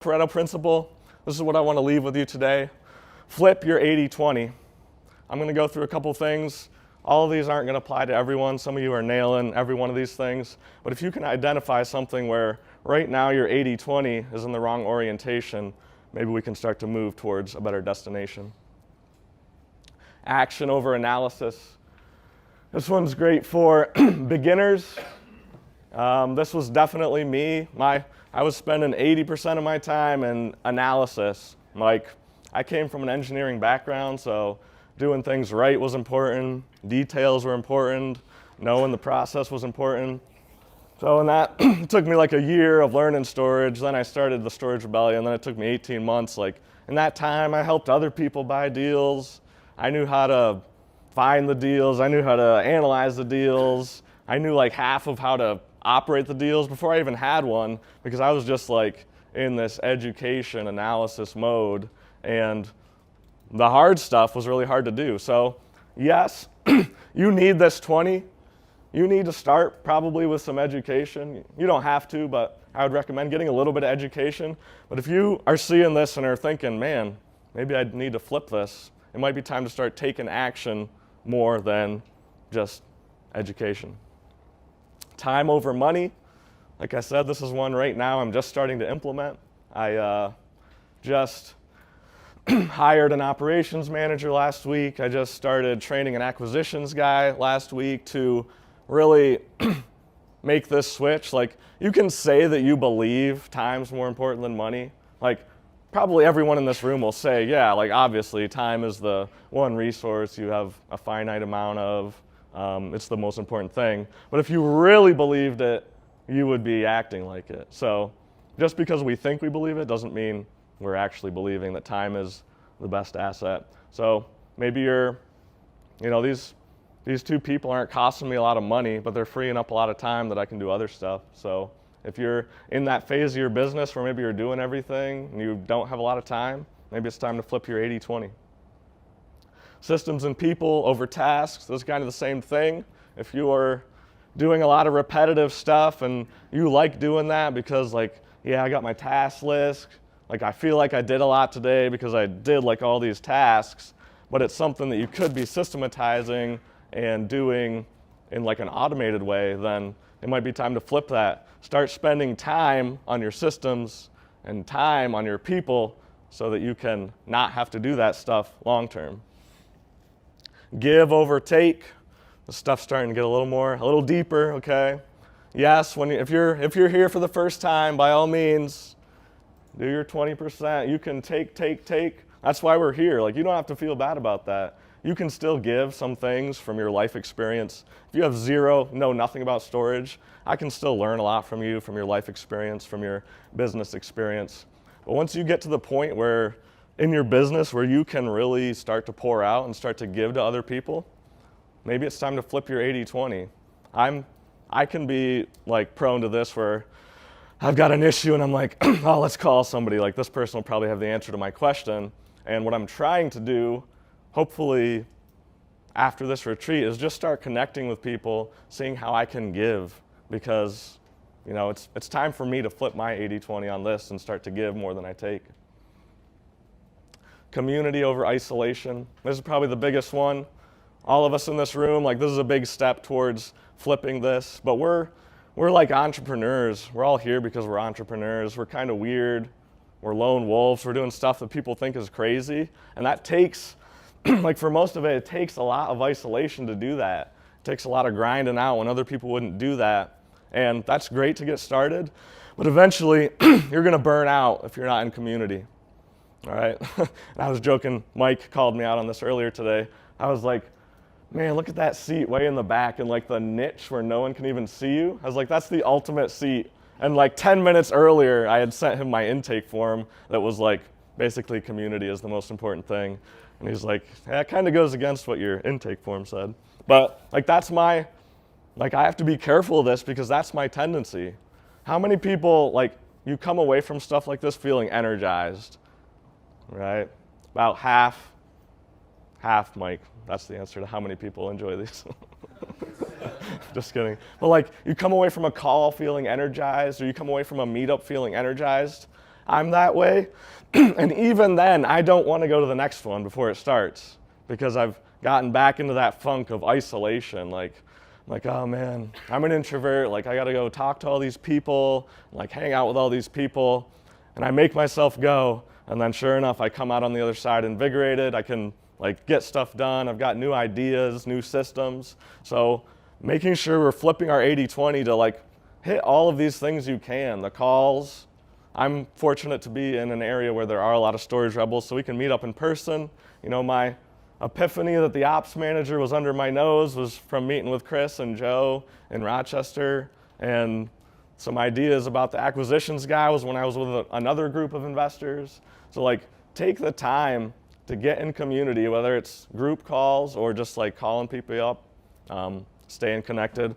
Pareto principle. This is what I want to leave with you today. Flip your 80-20. I'm going to go through a couple things. All of these aren't going to apply to everyone. Some of you are nailing every one of these things. But if you can identify something where right now your 80-20 is in the wrong orientation, maybe we can start to move towards a better destination. Action over analysis. This one's great for beginners. This was definitely me. I was spending 80% of my time in analysis. I came from an engineering background, so doing things right was important, details were important, knowing the process was important. So in that, it took me like a year of learning storage, then I started the Storage Rebellion, then it took me 18 months. In that time, I helped other people buy deals. I knew how to find the deals, I knew how to analyze the deals, I knew half of how to operate the deals before I even had one, because I was just in this education analysis mode, and the hard stuff was really hard to do. So yes, you need this 20. You need to start probably with some education. You don't have to, but I would recommend getting a little bit of education. But if you are seeing this and are thinking, man, maybe I need to flip this, it might be time to start taking action more than just education. Time over money. Like I said, this is one right now I'm just starting to implement. I just hired an operations manager last week. I just started training an acquisitions guy last week to really make this switch. You can say that you believe time's more important than money. Probably everyone in this room will say, yeah, obviously time is the one resource you have a finite amount of. It's the most important thing. But if you really believed it, you would be acting like it. So just because we think we believe it doesn't mean we're actually believing that time is the best asset. So maybe these two people aren't costing me a lot of money, but they're freeing up a lot of time that I can do other stuff. So if you're in that phase of your business where maybe you're doing everything and you don't have a lot of time, maybe it's time to flip your 80-20. Systems and people over tasks, that's kind of the same thing. If you are doing a lot of repetitive stuff and you like doing that because yeah, I got my task list, I feel like I did a lot today because I did all these tasks, but it's something that you could be systematizing and doing in an automated way, then it might be time to flip that. Start spending time on your systems and time on your people so that you can not have to do that stuff long term. Give over take. The stuff's starting to get a little deeper, okay? Yes, if you're here for the first time, by all means, do your 20%. You can take. That's why we're here. You don't have to feel bad about that. You can still give some things from your life experience. If you have know nothing about storage, I can still learn a lot from you, from your life experience, from your business experience. But once you get to the point where in your business where you can really start to pour out and start to give to other people, maybe it's time to flip your 80-20. I can be prone to this where I've got an issue and I'm oh, let's call somebody. This person will probably have the answer to my question. And what I'm trying to do, hopefully after this retreat, is just start connecting with people, seeing how I can give, because it's time for me to flip my 80-20 on this and start to give more than I take. Community over isolation. This is probably the biggest one. All of us in this room, this is a big step towards flipping this, but we're entrepreneurs. We're all here because we're entrepreneurs. We're kind of weird. We're lone wolves. We're doing stuff that people think is crazy, and that takes, for most of it, it takes a lot of isolation to do that. It takes a lot of grinding out when other people wouldn't do that, and that's great to get started, but eventually you're going to burn out if you're not in community. All right. And I was joking. Mike called me out on this earlier today. I was man, look at that seat way in the back and the niche where no one can even see you. I was that's the ultimate seat. And 10 minutes earlier, I had sent him my intake form that was basically community is the most important thing. And he's yeah, it kind of goes against what your intake form said. But that's I have to be careful of this because that's my tendency. How many people, you come away from stuff like this feeling energized? Right? About half, Mike. That's the answer to how many people enjoy these. Just kidding. But you come away from a call feeling energized, or you come away from a meetup feeling energized. I'm that way. And even then, I don't want to go to the next one before it starts because I've gotten back into that funk of isolation. Like, oh man, I'm an introvert. Like, I got to go talk to all these people, like hang out with all these people. And I make myself go. And then sure enough, I come out on the other side invigorated. I can like get stuff done. I've got new ideas, new systems. So making sure we're flipping our 80-20 to like hit all of these things you can, the calls. I'm fortunate to be in an area where there are a lot of storage rebels, so we can meet up in person. You know, my epiphany that the ops manager was under my nose was from meeting with Chris and Joe in Rochester, and some ideas about the acquisitions guy was when I was with another group of investors. So like, take the time to get in community, whether it's group calls or just like calling people up, staying connected.